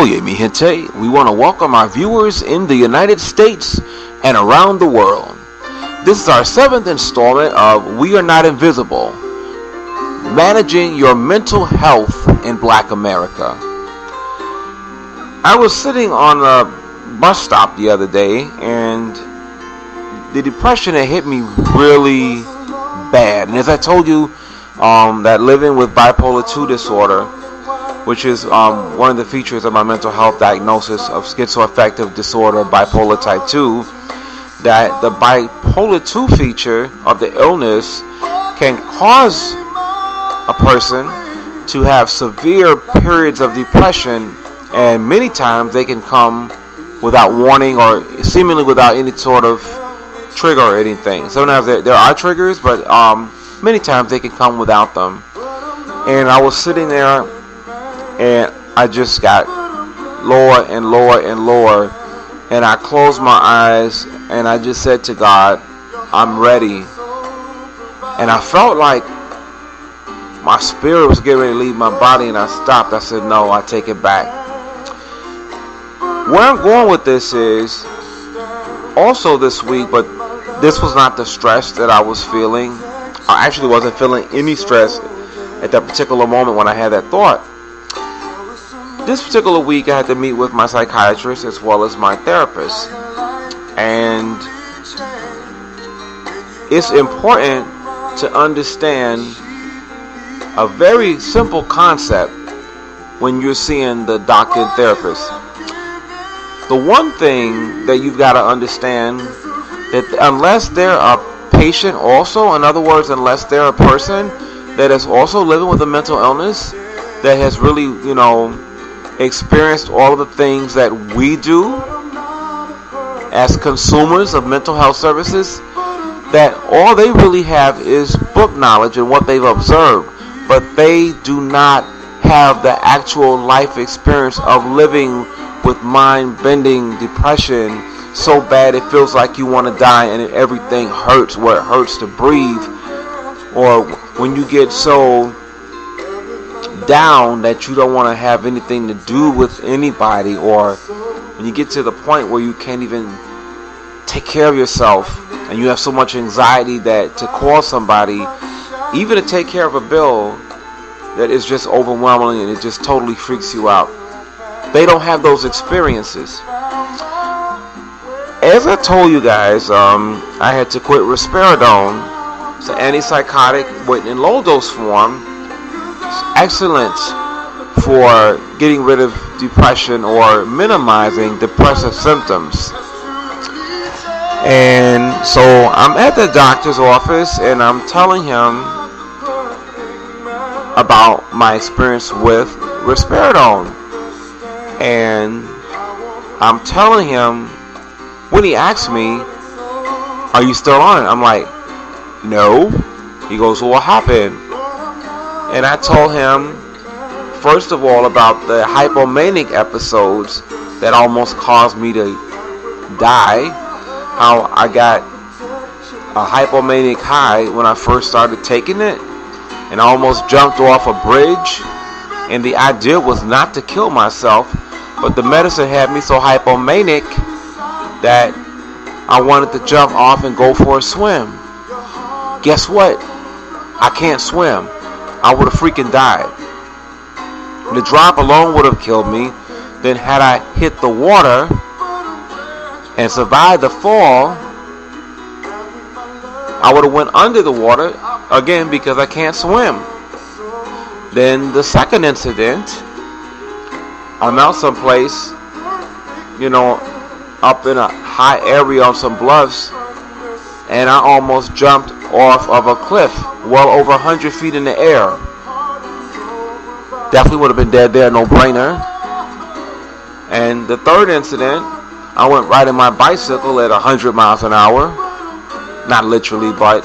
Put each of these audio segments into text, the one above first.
Oye, mi gente, we want to welcome our viewers in the United States and around the world. This is our 7th installment of We Are Not Invisible, Managing Your Mental Health in Black America. I was sitting on a bus stop the other day, and the depression had hit me really bad. And as I told you, that living with bipolar 2 disorder, which is one of the features of my mental health diagnosis of schizoaffective disorder, bipolar type 2, that the bipolar 2 feature of the illness can cause a person to have severe periods of depression, and many times they can come without warning or seemingly without any sort of trigger or anything. Sometimes there are triggers, but many times they can come without them. And I was sitting there, and I just got lower and lower and lower, and I closed my eyes and I just said to God, I'm ready. And I felt like my spirit was getting ready to leave my body, and I stopped. I said, no, I take it back. Where I'm going with this is also this week, but this was not the stress that I was feeling. I actually wasn't feeling any stress at that particular moment when I had that thought. This particular week I had to meet with my psychiatrist as well as my therapist. And it's important to understand a very simple concept when you're seeing the doctor and therapist. The one thing that you've got to understand, that unless they're a patient also, in other words, unless they're a person that is also living with a mental illness, that has really, experienced all of the things that we do as consumers of mental health services, that all they really have is book knowledge and what they've observed, but they do not have the actual life experience of living with mind-bending depression so bad it feels like you want to die and everything hurts, where it hurts to breathe, or when you get so down that you don't want to have anything to do with anybody, or when you get to the point where you can't even take care of yourself and you have so much anxiety that to call somebody, even to take care of a bill, that is just overwhelming and it just totally freaks you out. They don't have those experiences. As I told you guys, I had to quit risperidone. It's an antipsychotic in low dose form. It's excellent for getting rid of depression or minimizing depressive symptoms. And so I'm at the doctor's office and I'm telling him about my experience with risperidone. And I'm telling him, when he asks me, are you still on it? I'm like, no. He goes, well, what happened? And I told him, first of all, about the hypomanic episodes that almost caused me to die. How I got a hypomanic high when I first started taking it, and I almost jumped off a bridge. And the idea was not to kill myself, but the medicine had me so hypomanic that I wanted to jump off and go for a swim. Guess what? I can't swim. I would have freaking died. The drop alone would have killed me. Then had I hit the water and survived the fall, I would have went under the water again because I can't swim. Then the second incident, I'm out someplace, up in a high area on some bluffs, and I almost jumped off of a cliff well over 100 feet in the air. Definitely would have been dead there, no brainer. And the third incident, I went riding my bicycle at 100 miles an hour. Not literally, but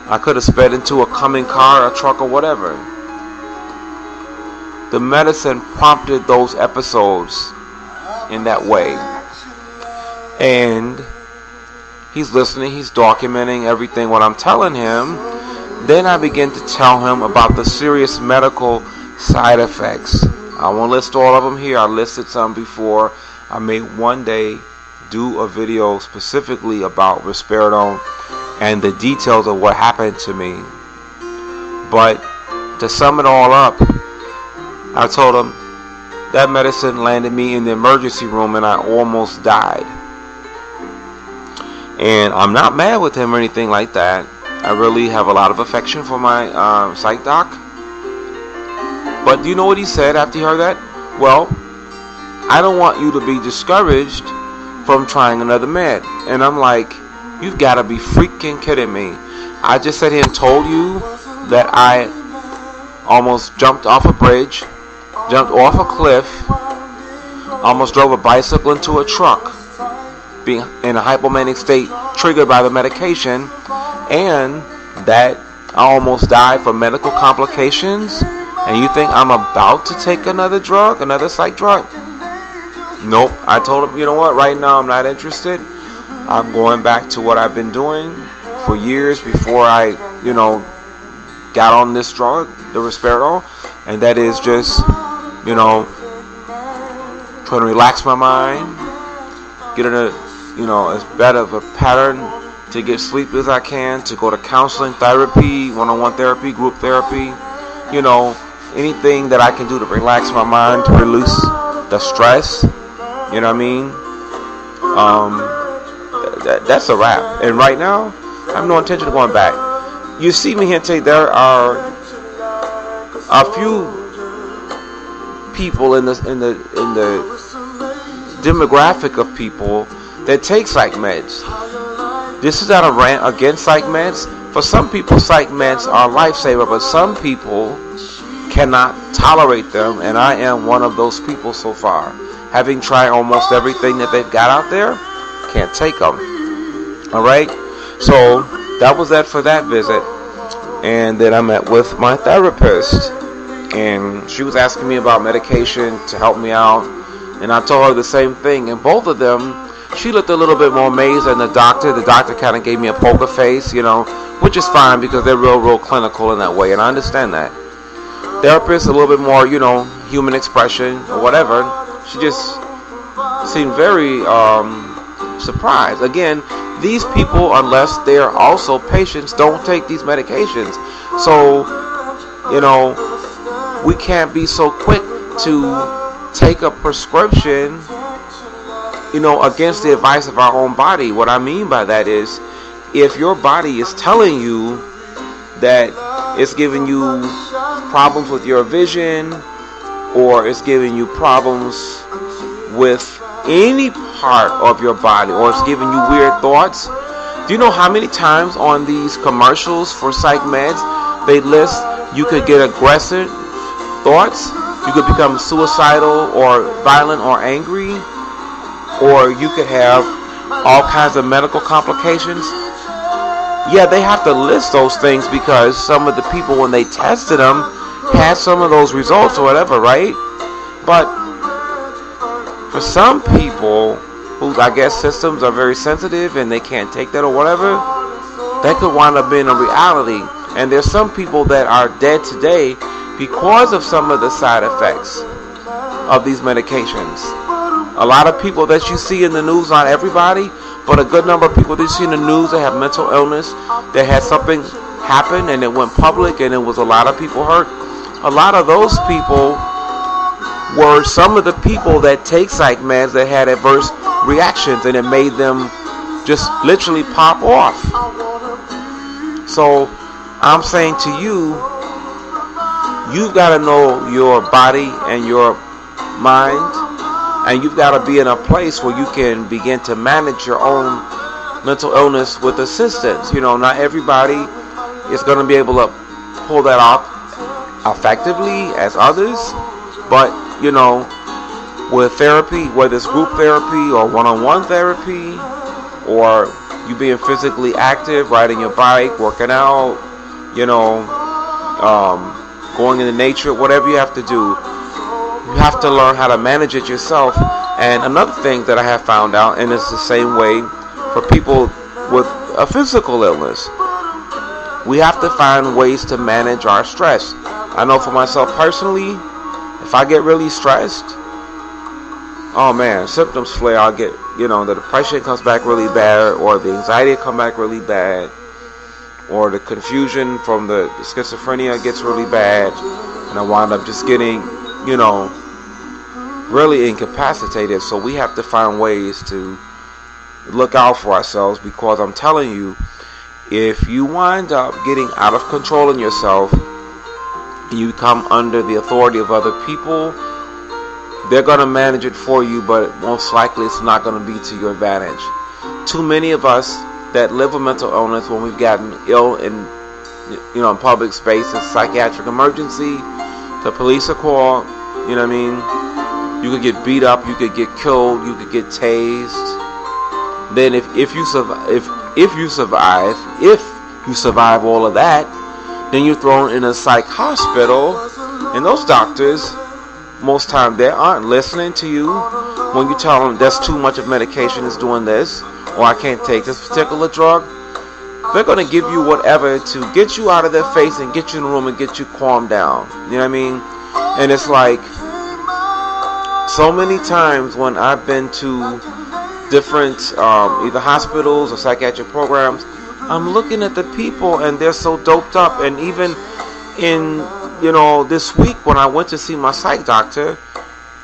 I could have sped into a coming car, a truck, or whatever. The medicine prompted those episodes in that way. And he's listening, he's documenting everything what I'm telling him. Then I begin to tell him about the serious medical side effects I won't list all of them here. I listed some before. I may one day do a video specifically about risperidone and the details of what happened to me. But to sum it all up, I told him that medicine landed me in the emergency room and I almost died. And I'm not mad with him or anything like that. I really have a lot of affection for my psych doc. But do you know what he said after he heard that? Well, I don't want you to be discouraged from trying another med. And I'm like, you've got to be freaking kidding me. I just sat here and told you that I almost jumped off a bridge, jumped off a cliff, almost drove a bicycle into a truck, being in a hypomanic state triggered by the medication, and that I almost died from medical complications. And you think I'm about to take another drug, another psych drug? Nope. I told him, you know what, right now I'm not interested. I'm going back to what I've been doing for years before I, got on this drug, the risperidone. And that is just, trying to relax my mind, get in as better of a pattern to get sleep as I can, to go to counseling, therapy, one-on-one therapy, group therapy, anything that I can do to relax my mind, to release the stress, you know what I mean? That's a wrap. And right now, I have no intention of going back. You see me here today, there are a few people in the demographic of people that take psych meds. This is not a rant against psych meds. For some people, psych meds are a lifesaver, but some people cannot tolerate them, and I am one of those people so far. Having tried almost everything that they've got out there, can't take them. Alright? So, that was that for that visit. And then I met with my therapist, and she was asking me about medication to help me out, and I told her the same thing. And both of them, she looked a little bit more amazed than the doctor. The doctor kind of gave me a poker face, which is fine because they're real clinical in that way, and I understand that. Therapist, a little bit more, human expression or whatever. She just seemed very surprised. Again, these people, unless they're also patients, don't take these medications. So, we can't be so quick to take a prescription, against the advice of our own body. What I mean by that is, if your body is telling you that it's giving you problems with your vision, or it's giving you problems with any part of your body, or it's giving you weird thoughts. Do you know how many times on these commercials for psych meds they list you could get aggressive thoughts, you could become suicidal or violent or angry, or you could have all kinds of medical complications? Yeah, they have to list those things because some of the people, when they tested them, had some of those results or whatever, right? But for some people whose, I guess, systems are very sensitive and they can't take that or whatever, that could wind up being a reality. And there's some people that are dead today because of some of the side effects of these medications. A lot of people that you see in the news, not everybody, but a good number of people that you see in the news that have mental illness, that had something happen and it went public and it was a lot of people hurt. A lot of those people were some of the people that take psych meds that had adverse reactions, and it made them just literally pop off. So I'm saying to you, you've got to know your body and your mind, and you've got to be in a place where you can begin to manage your own mental illness with assistance. Not everybody is going to be able to pull that off effectively as others, but with therapy, whether it's group therapy or one-on-one therapy, or you being physically active, riding your bike, working out, going into nature, whatever you have to do, you have to learn how to manage it yourself. And another thing that I have found out, and it's the same way for people with a physical illness, we have to find ways to manage our stress. I know for myself personally, if if I get really stressed, oh man, symptoms flare. I'll get, the depression comes back really bad, or the anxiety come back really bad, or the confusion from the schizophrenia gets really bad, and I wind up just getting, really incapacitated. So we have to find ways to look out for ourselves, because I'm telling you, if you wind up getting out of control in yourself, you come under the authority of other people, they're going to manage it for you, but most likely it's not going to be to your advantage. Too many of us that live with mental illness, when we've gotten ill in public spaces, psychiatric emergency, the police are called, you know what I mean? You could get beat up, you could get killed, you could get tased. Then if you survive all of that, then you're thrown in a psych hospital, and those doctors, most time they aren't listening to you when you tell them that's too much of medication is doing this, or I can't take this particular drug. They're going to give you whatever to get you out of their face and get you in the room and get you calmed down. You know what I mean? And it's like, so many times when I've been to different either hospitals or psychiatric programs, I'm looking at the people and they're so doped up. And even in this week when I went to see my psych doctor,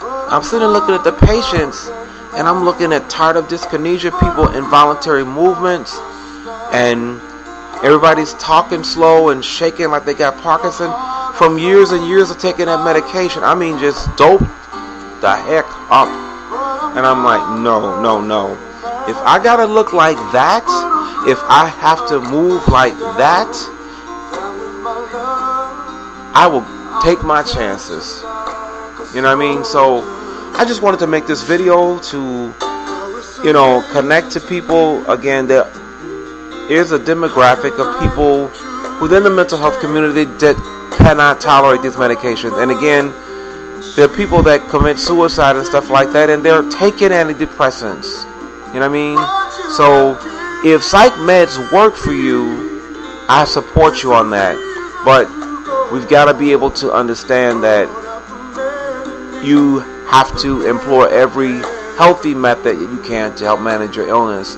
I'm sitting looking at the patients, and I'm looking at tardive dyskinesia people, involuntary movements, and everybody's talking slow and shaking like they got Parkinson from years and years of taking that medication. I mean, just doped the heck up. And I'm like, no. If I gotta look like that, if I have to move like that, I will take my chances. You know what I mean? So I just wanted to make this video to, connect to people. Again, there is a demographic of people within the mental health community that cannot tolerate these medications. And again, there are people that commit suicide and stuff like that, and they're taking antidepressants. You know what I mean? So if psych meds work for you, I support you on that. But we've got to be able to understand that you have to employ every healthy method you can to help manage your illness.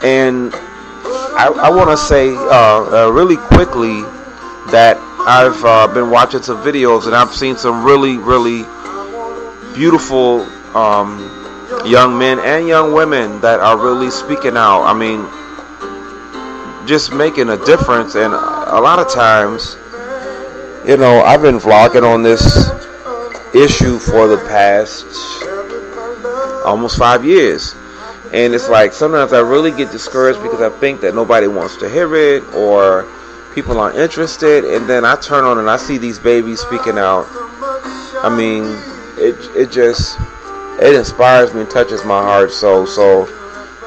And I want to say really quickly that I've been watching some videos, and I've seen some really, really beautiful young men and young women that are really speaking out. I mean, just making a difference. And a lot of times, I've been vlogging on this issue for the past almost 5 years. And it's like, sometimes I really get discouraged because I think that nobody wants to hear it, or people aren't interested. And then I turn on and I see these babies speaking out. I mean, it inspires me and touches my heart. So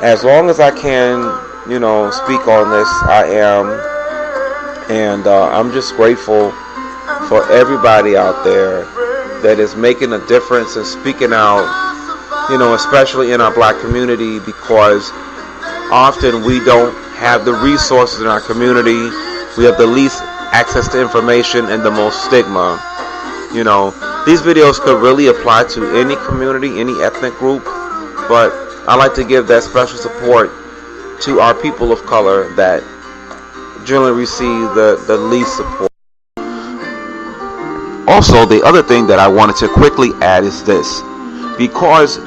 as long as I can, speak on this, I am. And I'm just grateful for everybody out there that is making a difference and speaking out, especially in our black community, because often we don't have the resources in our community. We have the least access to information and the most stigma. These videos could really apply to any community, any ethnic group, but I like to give that special support to our people of color that generally receive the least support. Also, the other thing that I wanted to quickly add is this: because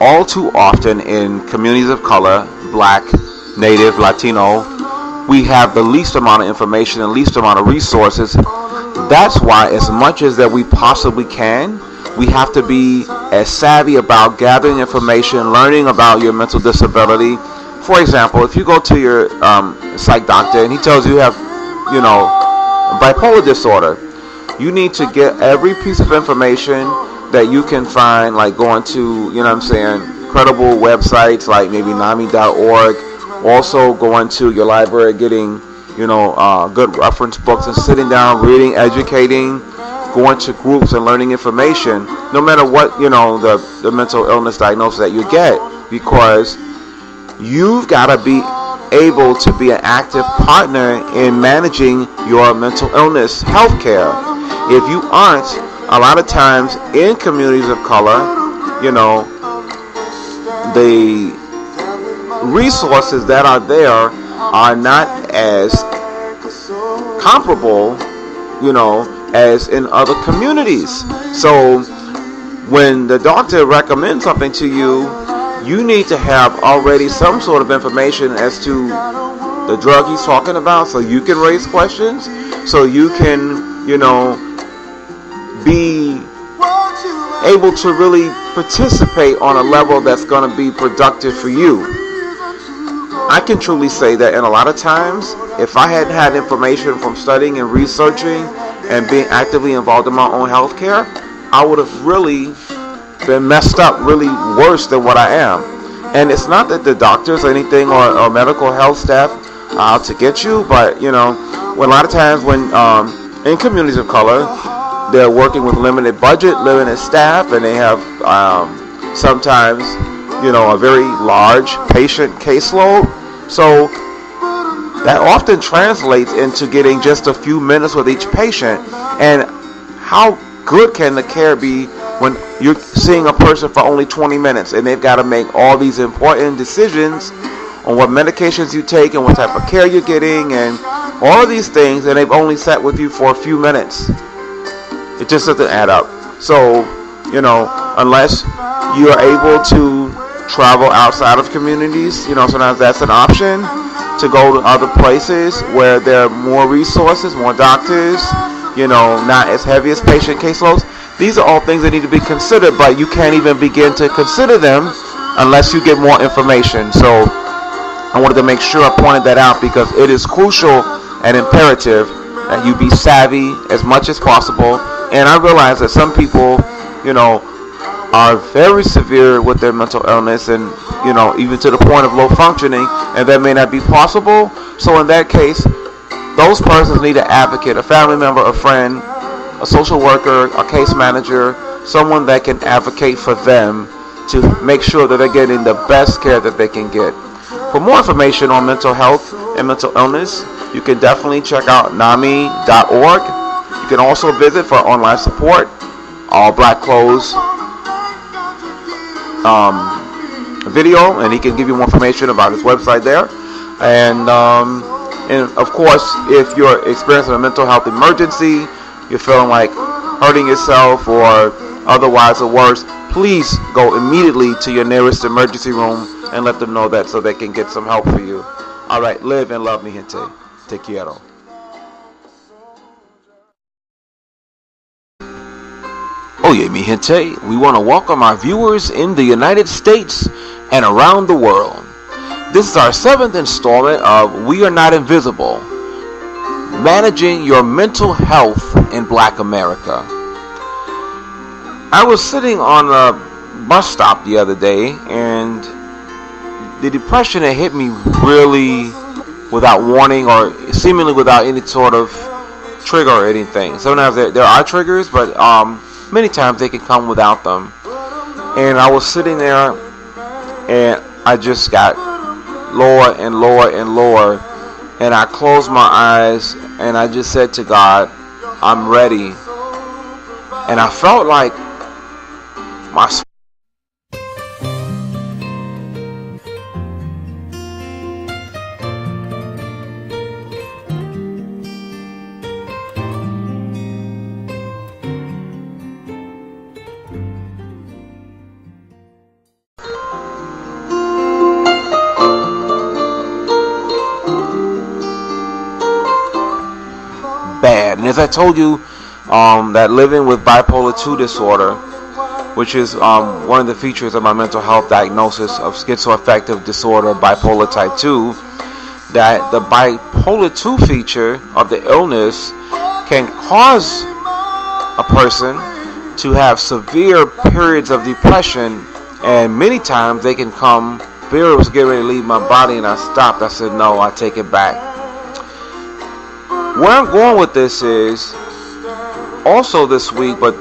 all too often in communities of color, black, native, Latino, we have the least amount of information and least amount of resources. That's why, as much as that we possibly can, we have to be as savvy about gathering information, learning about your mental disability. For example, if you go to your psych doctor and he tells you have, bipolar disorder, you need to get every piece of information that you can find, like going to, credible websites like maybe NAMI.org. Also going to your library, getting, good reference books and sitting down, reading, educating, going to groups and learning information, no matter what, the mental illness diagnosis that you get, because you've got to be able to be an active partner in managing your mental illness health care. If you aren't, a lot of times in communities of color, the resources that are there are not as comparable, as in other communities. So when the doctor recommends something to you, you need to have already some sort of information as to the drug he's talking about, so you can raise questions, so you can, be able to really participate on a level that's going to be productive for you. I can truly say that in a lot of times, if I hadn't had information from studying and researching and being actively involved in my own healthcare, I would have really been messed up, really worse than what I am. And it's not that the doctors or anything or medical health staff are out to get you, but when a lot of times when in communities of color, they're working with limited budget, limited staff, and they have sometimes a very large patient caseload. So that often translates into getting just a few minutes with each patient. And how good can the care be when you're seeing a person for only 20 minutes and they've got to make all these important decisions on what medications you take and what type of care you're getting and all of these things, and they've only sat with you for a few minutes? It just doesn't add up. So, unless you are able to travel outside of communities, sometimes that's an option, to go to other places where there are more resources, more doctors, not as heavy as patient caseloads. These are all things that need to be considered, but you can't even begin to consider them unless you get more information. So I wanted to make sure I pointed that out, because it is crucial and imperative that you be savvy as much as possible. And I realize that some people, are very severe with their mental illness and, even to the point of low functioning, and that may not be possible. So in that case, those persons need an advocate, a family member, a friend, a social worker, a case manager, someone that can advocate for them to make sure that they're getting the best care that they can get. For more information on mental health and mental illness, you can definitely check out NAMI.org. You can also visit for online support, All Black Clothes video, and he can give you more information about his website there. And of course, if you're experiencing a mental health emergency, you're feeling like hurting yourself or otherwise or worse, please go immediately to your nearest emergency room and let them know that, so they can get some help for you. All right, live and love, mi gente. Te quiero. Oye, mi gente, we want to welcome our viewers in the United States and around the world. This is our 7th installment of We Are Not Invisible, Managing Your Mental Health in Black America. I was sitting on a bus stop the other day, and the depression had hit me really without warning, or seemingly without any sort of trigger or anything. Sometimes there are triggers, but many times they can come without them. And I was sitting there, and I just got lower and lower and lower, and I closed my eyes and I just said to God, I'm ready. And I felt like my bad. And as I told you, that living with bipolar 2 disorder, which is one of the features of my mental health diagnosis of schizoaffective disorder, bipolar type 2, that the bipolar 2 feature of the illness can cause a person to have severe periods of depression, and many times they can come. Fear was getting ready to leave my body, and I stopped. I said, no, I take it back. Where I'm going with this is, also this week, but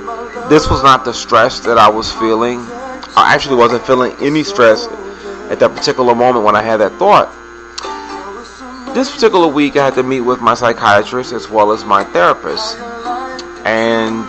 this was not the stress that I was feeling. I actually wasn't feeling any stress at that particular moment when I had that thought. This particular week, I had to meet with my psychiatrist as well as my therapist. And